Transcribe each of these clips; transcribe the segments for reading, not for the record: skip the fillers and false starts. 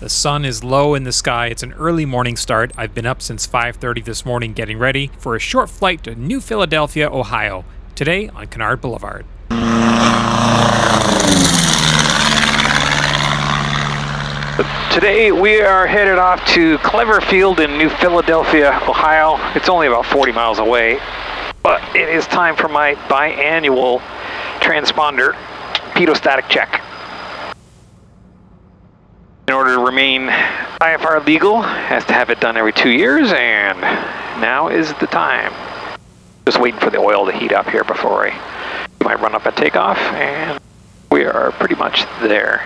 The sun is low in the sky. It's an early morning start. I've been up since 5:30 this morning getting ready for a short flight to New Philadelphia, Ohio, today on Canard Boulevard. Today we are headed off to Clever Field in New Philadelphia, Ohio. It's only about 40 miles away, but it is time for my biannual transponder pitot static check. In order to remain IFR legal, has to have it done every 2 years, and now is the time. Just waiting for the oil to heat up here before I might run up at takeoff, and we are pretty much there.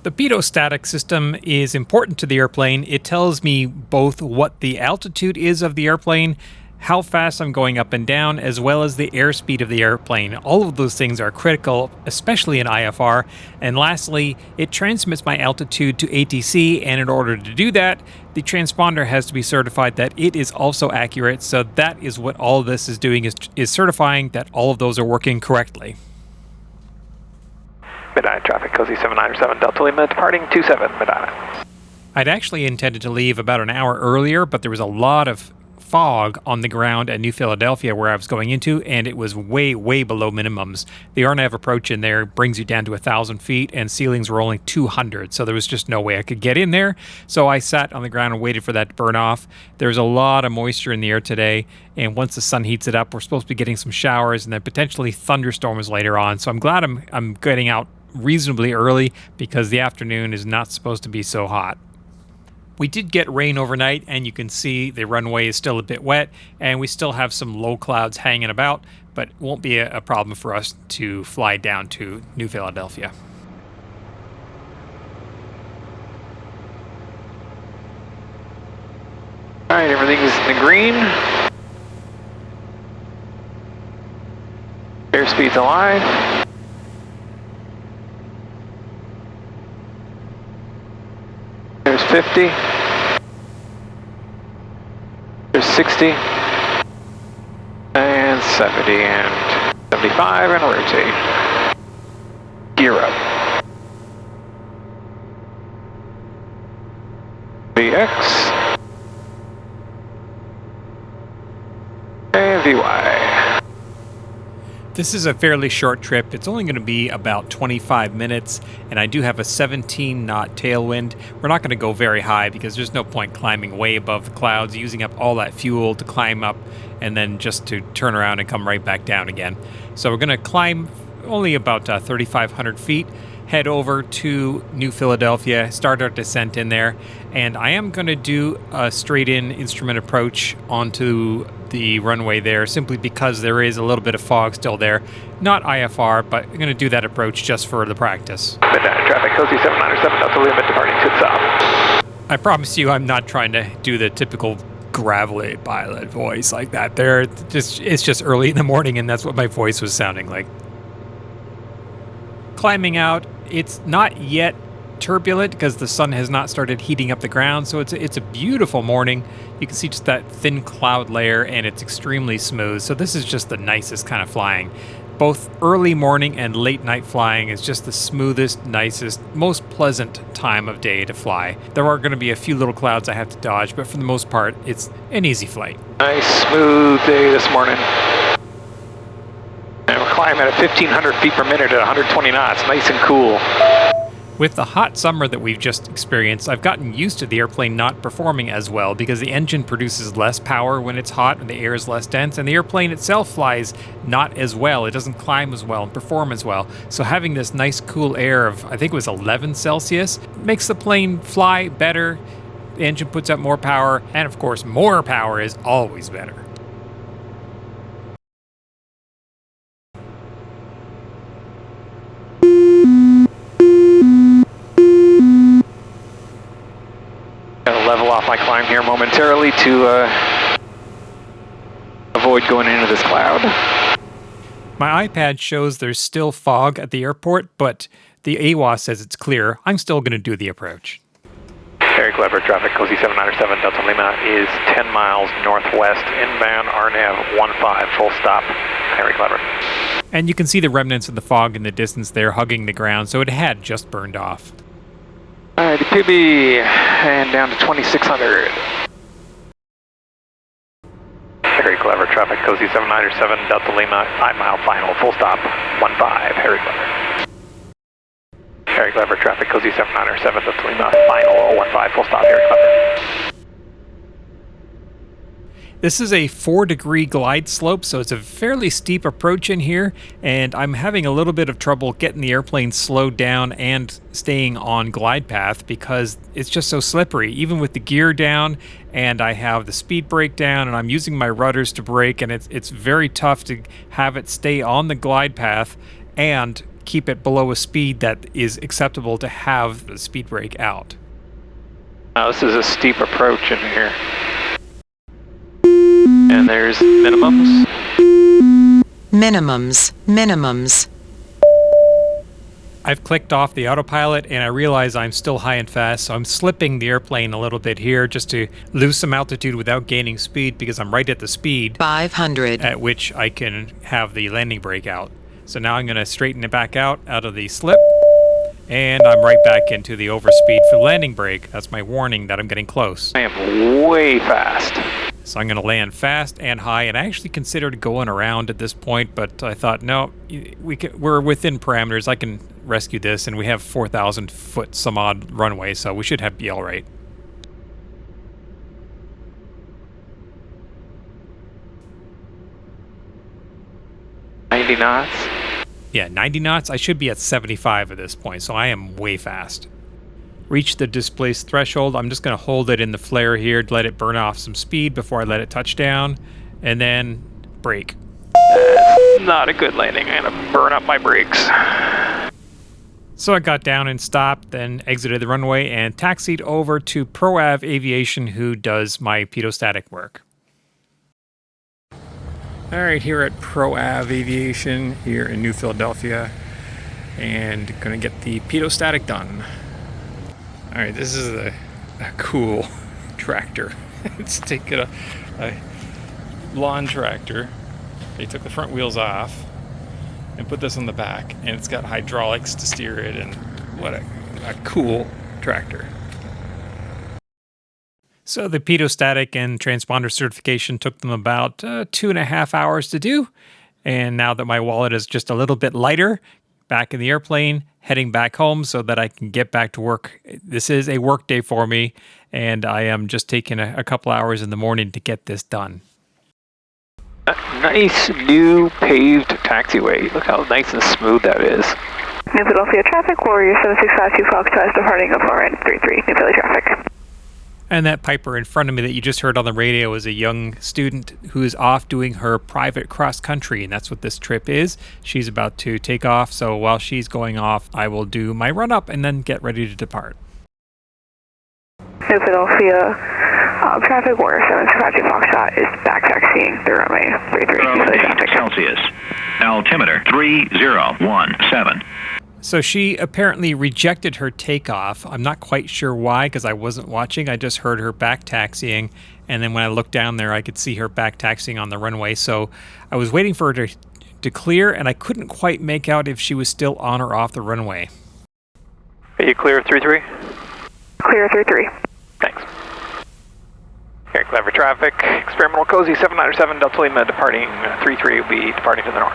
The pitot static system is important to the airplane. It tells me both what the altitude is of the airplane, how fast I'm going up and down, as well as the airspeed of the airplane. All of those things are critical, especially in IFR. And lastly, it transmits my altitude to ATC, and in order to do that, the transponder has to be certified that it is also accurate. So that is what all of this is doing, is certifying that all of those are working correctly. Medina traffic, Cozy 797 Delta Lima, departing 27 Medina. I'd actually intended to leave about an hour earlier, but there was a lot of fog on the ground at New Philadelphia where I was going into, and it was way, way below minimums. The RNAV approach in there brings you down to 1,000 feet, and ceilings were only 200, so there was just no way I could get in there. So I sat on the ground and waited for that to burn off. There's a lot of moisture in the air today, and once the sun heats it up, we're supposed to be getting some showers and then potentially thunderstorms later on. So I'm glad I'm getting out reasonably early because the afternoon is not supposed to be so hot. We did get rain overnight, and you can see the runway is still a bit wet, and we still have some low clouds hanging about, but it won't be a problem for us to fly down to New Philadelphia. All right, everything's in the green. Airspeed's alive. There's 50. There's 60. And 70 and 75 and rotate. Gear up. VX. And VY. This is a fairly short trip. It's only going to be about 25 minutes, and I do have a 17-knot tailwind. We're not going to go very high because there's no point climbing way above the clouds, using up all that fuel to climb up and then just to turn around and come right back down again. So we're going to climb only about 3,500 feet, head over to New Philadelphia, start our descent in there, and I am going to do a straight-in instrument approach onto the runway there, simply because there is a little bit of fog still there. Not IFR, but I'm going to do that approach just for the practice. Midnight traffic, Cozy 797 Delta Lima, departing to the south. I promise you I'm not trying to do the typical gravelly pilot voice like that. It's just early in the morning, and that's what my voice was sounding like. Climbing out, it's not yet turbulent because the sun has not started heating up the ground, so it's a beautiful morning. You can see just that thin cloud layer, and it's extremely smooth. So this is just the nicest kind of flying. Both early morning and late night flying is just the smoothest, nicest, most pleasant time of day to fly. There are going to be a few little clouds I have to dodge, but for the most part, it's an easy flight. Nice smooth day this morning. And we're climbing at 1,500 feet per minute at 120 knots, nice and cool. With the hot summer that we've just experienced, I've gotten used to the airplane not performing as well because the engine produces less power when it's hot and the air is less dense, and the airplane itself flies not as well. It doesn't climb as well and perform as well. So having this nice cool air of, I think it was 11 Celsius, makes the plane fly better. The engine puts out more power, and of course, more power is always better. Level off my climb here momentarily to avoid going into this cloud. My iPad shows there's still fog at the airport, but the AWOS says it's clear. I'm still going to do the approach. Very clever traffic. Cozy 797 Delta Lima is 10 miles northwest, inbound RNAV 15, full stop. Very clever. And you can see the remnants of the fog in the distance there hugging the ground, so it had just burned off. Alrighty, PB, and down to 2600. Very clever, traffic, Cozy 797, Delta Lima, 5 mile final, full stop, 15, very clever. Very clever, traffic, Cozy 797, Delta Lima, final, 15, full stop, very clever. This is a 4-degree glide slope, so it's a fairly steep approach in here, and I'm having a little bit of trouble getting the airplane slowed down and staying on glide path because it's just so slippery, even with the gear down, and I have the speed brake down, and I'm using my rudders to brake, and it's very tough to have it stay on the glide path and keep it below a speed that is acceptable to have the speed brake out. Now this is a steep approach in here. And there's minimums. Minimums. I've clicked off the autopilot and I realize I'm still high and fast, so I'm slipping the airplane a little bit here just to lose some altitude without gaining speed because I'm right at the speed 500 at which I can have the landing brake out. So now I'm going to straighten it back out of the slip, and I'm right back into the overspeed for the landing brake. That's my warning that I'm getting close. I am way fast. So I'm going to land fast and high, and I actually considered going around at this point, but I thought, no, we're within parameters. I can rescue this, and we have 4,000 foot some odd runway, so we should be all right. $90 knots. Yeah, 90 knots. I should be at 75 at this point, so I am way fast. Reach the displaced threshold. I'm just going to hold it in the flare here to let it burn off some speed before I let it touch down, and then brake. Not a good landing. I'm going to burn up my brakes. So I got down and stopped, then exited the runway and taxied over to ProAv Aviation, who does my pitot work. All right, here at ProAv Aviation here in New Philadelphia, and going to get the pitot done. All right, this is a cool tractor. It's taking a lawn tractor. They took the front wheels off and put this on the back, and it's got hydraulics to steer it, and what a cool tractor. So the pitot and transponder certification took them about 2.5 hours to do, and now that my wallet is just a little bit lighter, back in the airplane, heading back home so that I can get back to work. This is a work day for me, and I am just taking a couple hours in the morning to get this done. Nice new paved taxiway. Look how nice and smooth that is. New Philadelphia traffic, Warrior 7652 Foxtrot departing of RN33, New Philly traffic. And that Piper in front of me that you just heard on the radio is a young student who is off doing her private cross country, and that's what this trip is. She's about to take off, so while she's going off, I will do my run up and then get ready to depart. New Philadelphia traffic, Warrior 7652 Foxtrot is back taxiing the runway 33, New Philly traffic. Celsius, altimeter 3017. So she apparently rejected her takeoff. I'm not quite sure why, because I wasn't watching. I just heard her back taxiing, and then when I looked down there, I could see her back taxiing on the runway. So I was waiting for her to clear, and I couldn't quite make out if she was still on or off the runway. Are you clear 33? Clear 33. Thanks. Very clever traffic. Experimental Cozy 797 Delta Lima departing 33 will be departing to the north.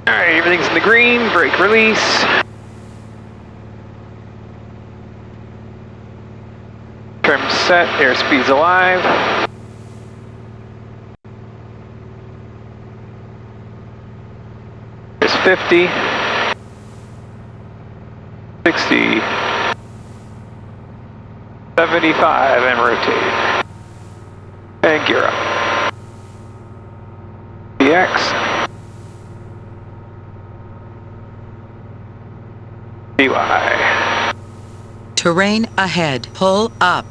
Alright, everything's in the green, brake release. Trim set, airspeed's alive. There's 50, 60, 75, and rotate. And gear up. DX. DY. Terrain ahead. Pull up.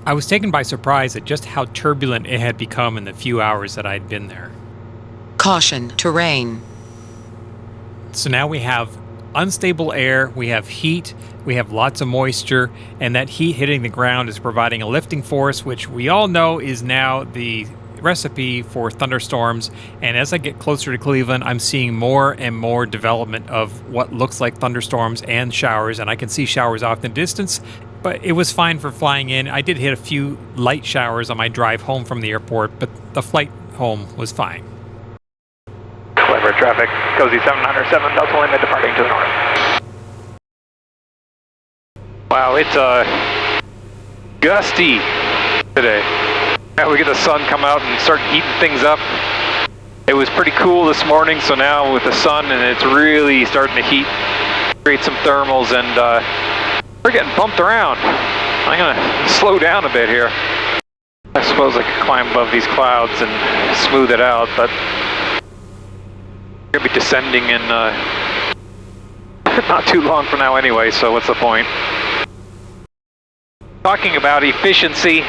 I was taken by surprise at just how turbulent it had become in the few hours that I'd been there. Caution. Terrain. So now we have unstable air, we have heat, we have lots of moisture, and that heat hitting the ground is providing a lifting force, which we all know is now the recipe for thunderstorms, and as I get closer to Cleveland, I'm seeing more and more development of what looks like thunderstorms and showers, and I can see showers off in the distance, but it was fine for flying in. I did hit a few light showers on my drive home from the airport, but the flight home was fine. Clever traffic, Cozy 7907, Delta Lima departing to the north. Wow, it's gusty today. Now we get the sun come out and start heating things up. It was pretty cool this morning, so now with the sun and it's really starting to heat, create some thermals, and we're getting bumped around. I'm gonna slow down a bit here. I suppose I could climb above these clouds and smooth it out, but we're gonna be descending in not too long from now anyway, so what's the point? Talking about efficiency,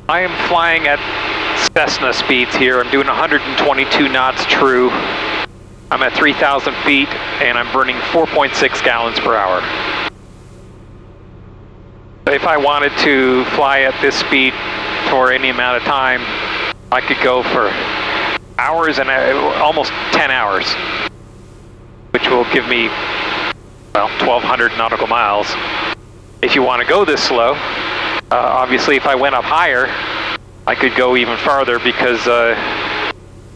I am flying at Cessna speeds here. I'm doing 122 knots true. I'm at 3,000 feet and I'm burning 4.6 gallons per hour. If I wanted to fly at this speed for any amount of time, I could go for hours and almost 10 hours, which will give me, well, 1,200 nautical miles. If you want to go this slow, obviously if I went up higher, I could go even farther because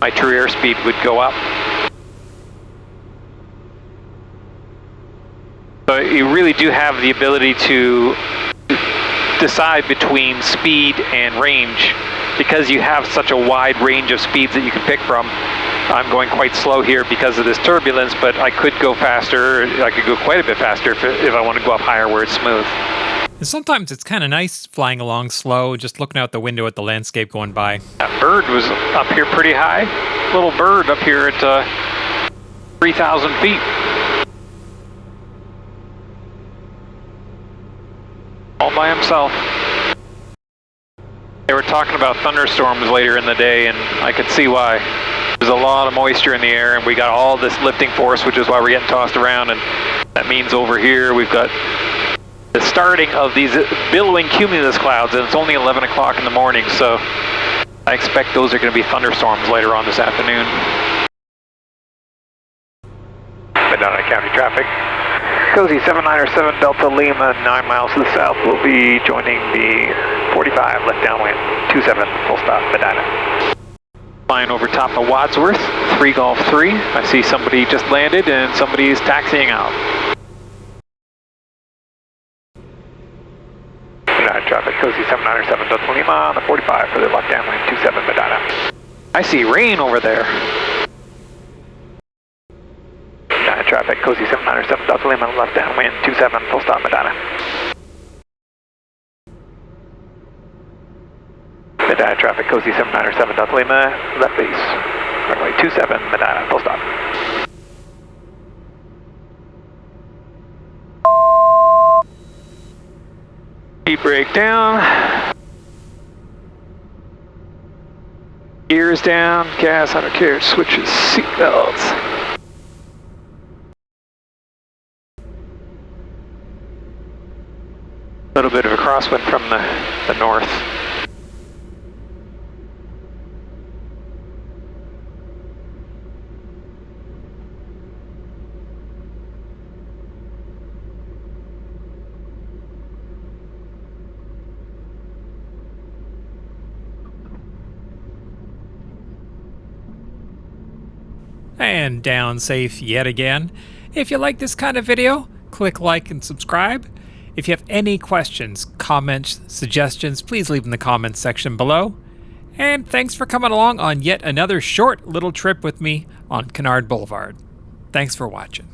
my true airspeed would go up. So you really do have the ability to decide between speed and range because you have such a wide range of speeds that you can pick from. I'm going quite slow here because of this turbulence, but I could go faster. I could go quite a bit faster if I want to go up higher where it's smooth. And sometimes it's kind of nice flying along slow, just looking out the window at the landscape going by. That bird was up here pretty high. Little bird up here at 3,000 feet. All by himself. They were talking about thunderstorms later in the day, and I could see why. There's a lot of moisture in the air, and we got all this lifting force, which is why we're getting tossed around, and that means over here we've got the starting of these billowing cumulus clouds, and it's only 11 o'clock in the morning, so I expect those are going to be thunderstorms later on this afternoon. Medina County traffic. Cozy 7907 Delta Lima, 9 miles to the south. We'll be joining the 45 left downwind, 27 full stop Medina. Flying over top of Wadsworth, 3 Golf 3. I see somebody just landed and somebody is taxiing out. Medina traffic, Cozy 7907 Delta Lima on the 45 for the left downwind, 27 Medina. I see rain over there. Traffic, Cozy 7907 Delta Lima, left downwind, 27, full stop Medina. Medina traffic, Cozy 7907 Delta Lima, left base, runway 27, Medina, full stop. Speed brake down. Gears down, gas under carriage switches, seat belts. A little bit of a crosswind from the north. And down safe yet again. If you like this kind of video, click like and subscribe. If you have any questions, comments, suggestions, please leave in the comments section below. And thanks for coming along on yet another short little trip with me on Canard Boulevard. Thanks for watching.